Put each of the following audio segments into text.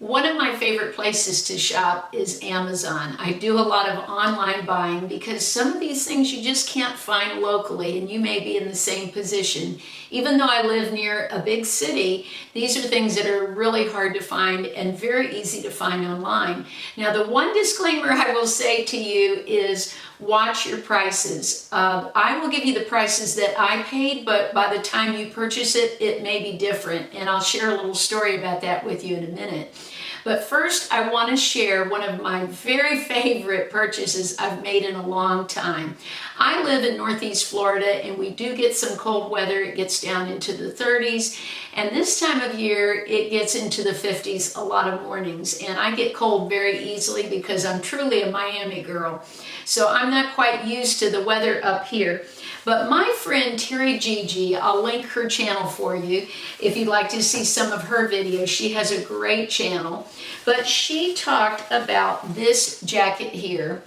One of my favorite places to shop is Amazon. I do a lot of online buying because some of these things you just can't find locally, and you may be in the same position. Even though I live near a big city, these are things that are really hard to find and very easy to find online. Now, the one disclaimer I will say to you is watch your prices. I will give you the prices that I paid, but by the time you purchase it, it may be different. And I'll share a little story about that with you in a minute. But first, I want to share one of my very favorite purchases I've made in a long time. I live in Northeast Florida, and we do get some cold weather. It gets down into the 30s, and this time of year, it gets into the 50s a lot of mornings, and I get cold very easily because I'm truly a Miami girl. So I'm not quite used to the weather up here. But my friend Terry Gigi, I'll link her channel for you if you'd like to see some of her videos. She has a great channel. But she talked about this jacket here.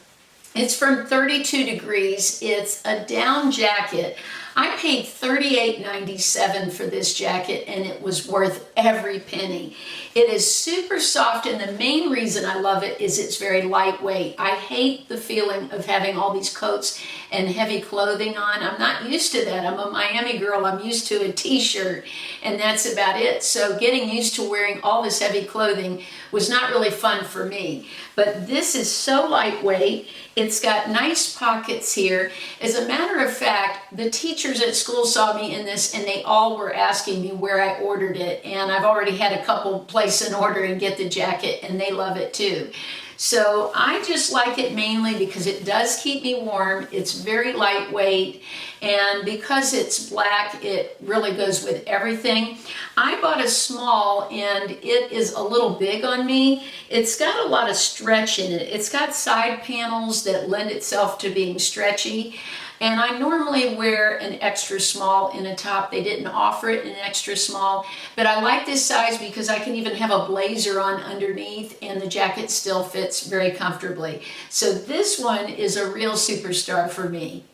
It's from 32 Degrees. It's a down jacket. I paid $38.97 for this jacket, and it was worth every penny. It is super soft, and the main reason I love it is it's very lightweight. I hate the feeling of having all these coats and heavy clothing on. I'm not used to that. I'm a Miami girl. I'm used to a t-shirt, and that's about it. So getting used to wearing all this heavy clothing was not really fun for me. But this is so lightweight. It's got nice pockets here. As a matter of fact, the teachers at school saw me in this, and they all were asking me where I ordered it. And I've already had a couple place an order and get the jacket, and they love it too. So I just like it mainly because it does keep me warm. It's very lightweight, and because it's black, it really goes with everything. I bought a small, and it is a little big on me. It's got a lot of stretch in it. It's got side panels that lend itself to being stretchy. And I normally wear an extra small in a top. They didn't offer it in an extra small, but I like this size because I can even have a blazer on underneath, and the jacket still fits very comfortably. So this one is a real superstar for me.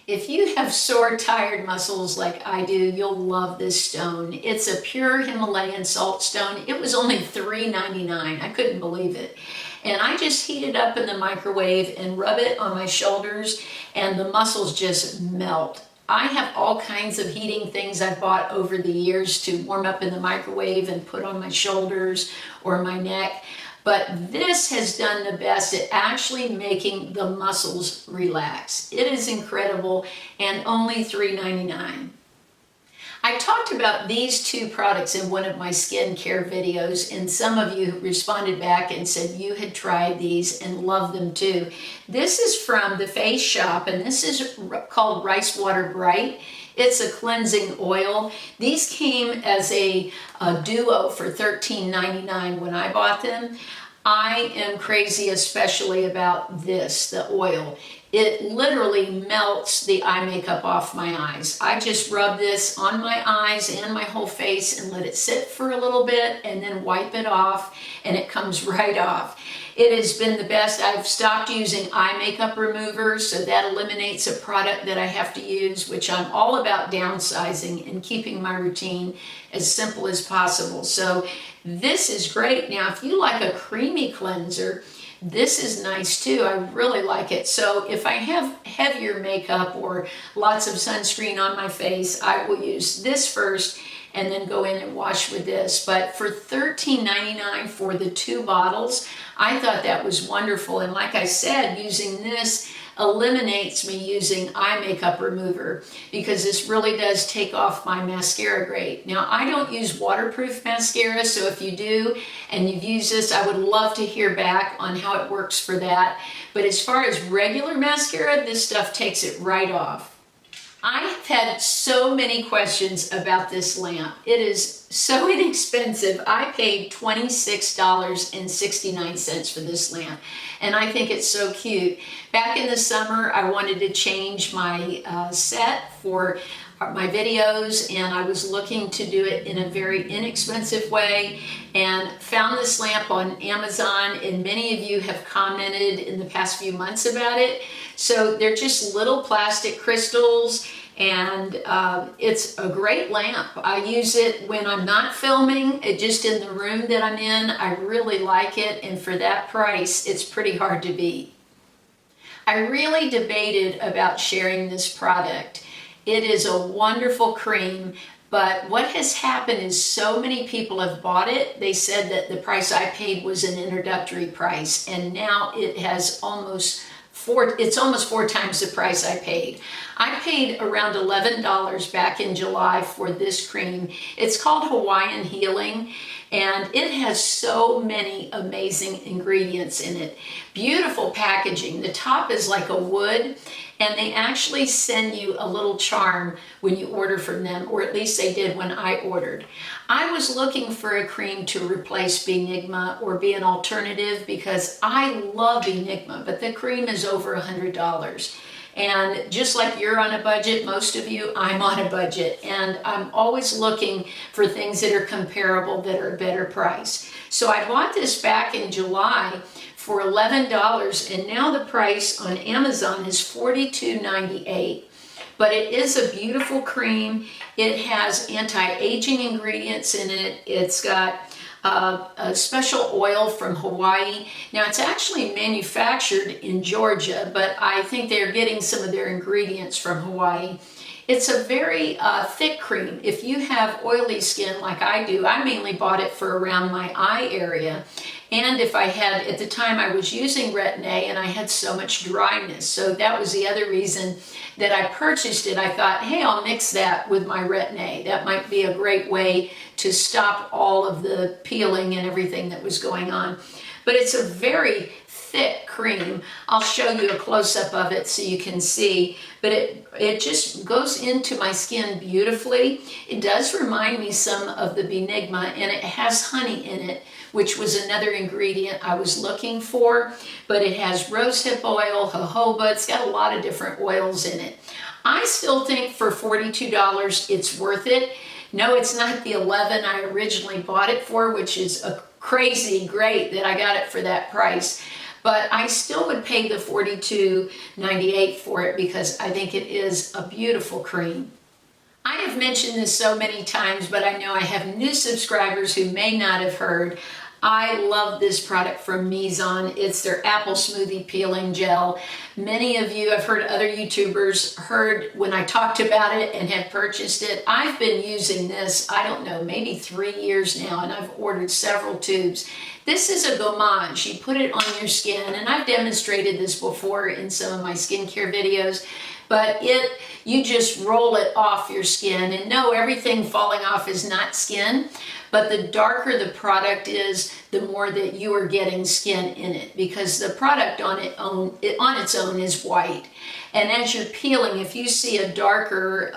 If you have sore, tired muscles like I do, you'll love this stone. It's a pure Himalayan salt stone. It was only $3.99. I couldn't believe it. And I just heat it up in the microwave and rub it on my shoulders, and the muscles just melt. I have all kinds of heating things I've bought over the years to warm up in the microwave and put on my shoulders or my neck. But this has done the best at actually making the muscles relax. It is incredible, and only $3.99. I talked about these two products in one of my skincare videos, and some of you responded back and said you had tried these and loved them too. This is from the Face Shop, and this is called Rice Water Bright. It's a cleansing oil. These came as a duo for $13.99 when I bought them. I am crazy especially about this, the oil. It literally melts the eye makeup off my eyes. I just rub this on my eyes and my whole face and let it sit for a little bit and then wipe it off, and it comes right off. It has been the best. I've stopped using eye makeup remover, so that eliminates a product that I have to use, which I'm all about downsizing and keeping my routine as simple as possible. So this is great. Now, if you like a creamy cleanser, this is nice too. I really like it. So if I have heavier makeup or lots of sunscreen on my face, I will use this first and then go in and wash with this. But for $13.99 for the 2 bottles, I thought that was wonderful. And like I said, using this eliminates me using eye makeup remover because this really does take off my mascara great. Now, I don't use waterproof mascara, so if you do and you've used this, I would love to hear back on how it works for that. But as far as regular mascara, this stuff takes it right off. I have had so many questions about this lamp. It is so inexpensive. I paid $26.69 for this lamp, and I think it's so cute. Back in the summer, I wanted to change my set for my videos, and I was looking to do it in a very inexpensive way and found this lamp on Amazon, and many of you have commented in the past few months about it. So they're just little plastic crystals, And it's a great lamp. I use it when I'm not filming, just in the room that I'm in. I really like it, and for that price, it's pretty hard to beat. I really debated about sharing this product. It is a wonderful cream, but what has happened is so many people have bought it. They said that the price I paid was an introductory price, and now it's almost 4 times the price I paid. I paid around $11 back in July for this cream. It's called Hawaiian Healing, and it has so many amazing ingredients in it. Beautiful packaging. The top is like a wood, and they actually send you a little charm when you order from them, or at least they did when I ordered. I was looking for a cream to replace Benigma or be an alternative because I love Benigma, but the cream is over $100. And just like you're on a budget, most of you, I'm on a budget, and I'm always looking for things that are comparable, that are a better price. So I bought this back in July for $11, and now the price on Amazon is $42.98. But it is a beautiful cream. It has anti-aging ingredients in it. It's got a special oil from Hawaii. Now, it's actually manufactured in Georgia, but I think they're getting some of their ingredients from Hawaii. It's a very thick cream. If you have oily skin like I do, I mainly bought it for around my eye area. And if I had, at the time I was using Retin-A and I had so much dryness. So that was the other reason that I purchased it. I thought, hey, I'll mix that with my Retin-A. That might be a great way to stop all of the peeling and everything that was going on. But it's a very thick cream. I'll show you a close-up of it so you can see, but it just goes into my skin beautifully. It does remind me some of the Benigma, and it has honey in it, which was another ingredient I was looking for, but it has rosehip oil, jojoba. It's got a lot of different oils in it. I still think for $42 it's worth it. No, it's not the $11 I originally bought it for, which is a crazy great that I got it for that price. But I still would pay the $42.98 for it because I think it is a beautiful cream. I have mentioned this so many times, but I know I have new subscribers who may not have heard. I love this product from Mizon. It's their apple smoothie peeling gel. Many of you, I've heard other YouTubers heard when I talked about it and have purchased it. I've been using this, I don't know, maybe 3 years now, and I've ordered several tubes. This is a gommage. You put it on your skin, and I've demonstrated this before in some of my skincare videos, but you just roll it off your skin, and no, everything falling off is not skin, but the darker the product is, the more that you are getting skin in it, because the product on its own is white. And as you're peeling, if you see a darker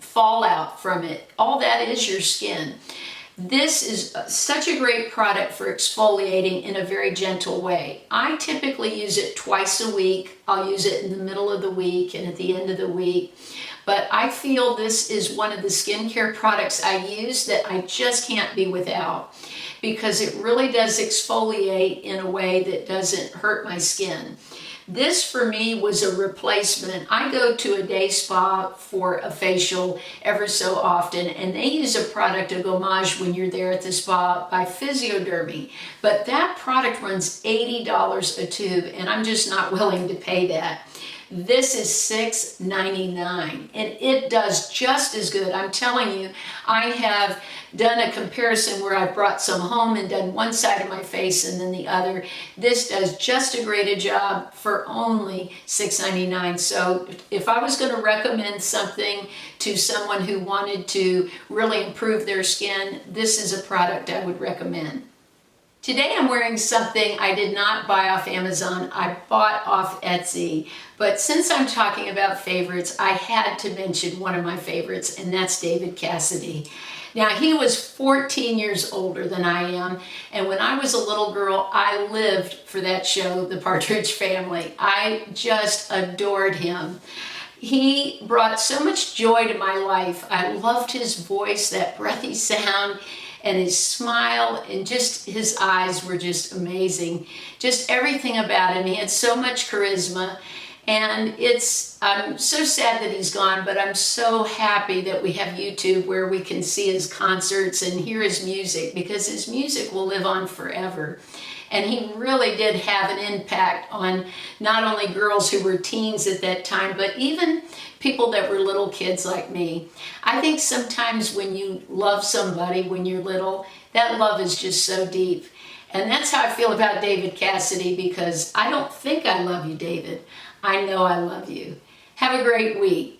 fallout from it, all that is your skin. This is such a great product for exfoliating in a very gentle way. I typically use it twice a week. I'll use it in the middle of the week and at the end of the week. But I feel this is one of the skincare products I use that I just can't be without, because it really does exfoliate in a way that doesn't hurt my skin. This for me was a replacement. I go to a day spa for a facial ever so often, and they use a product, a gommage, when you're there at the spa by Physiodermy. But that product runs $80 a tube, and I'm just not willing to pay that. This is $6.99, and it does just as good. I'm telling you, I have done a comparison where I brought some home and done one side of my face and then the other. This does just as great a job for only $6.99. So if I was going to recommend something to someone who wanted to really improve their skin, this is a product I would recommend. Today I'm wearing something I did not buy off Amazon, I bought off Etsy. But since I'm talking about favorites, I had to mention one of my favorites, and that's David Cassidy. Now, he was 14 years older than I am, and when I was a little girl, I lived for that show, The Partridge Family. I just adored him. He brought so much joy to my life. I loved his voice, that breathy sound, and his smile, and just his eyes were just amazing. Just everything about him. He had so much charisma. And I'm so sad that he's gone, but I'm so happy that we have YouTube where we can see his concerts and hear his music, because his music will live on forever. And he really did have an impact on not only girls who were teens at that time, but even people that were little kids like me. I think sometimes when you love somebody when you're little, that love is just so deep. And that's how I feel about David Cassidy, because I don't think I love you, David. I know I love you. Have a great week.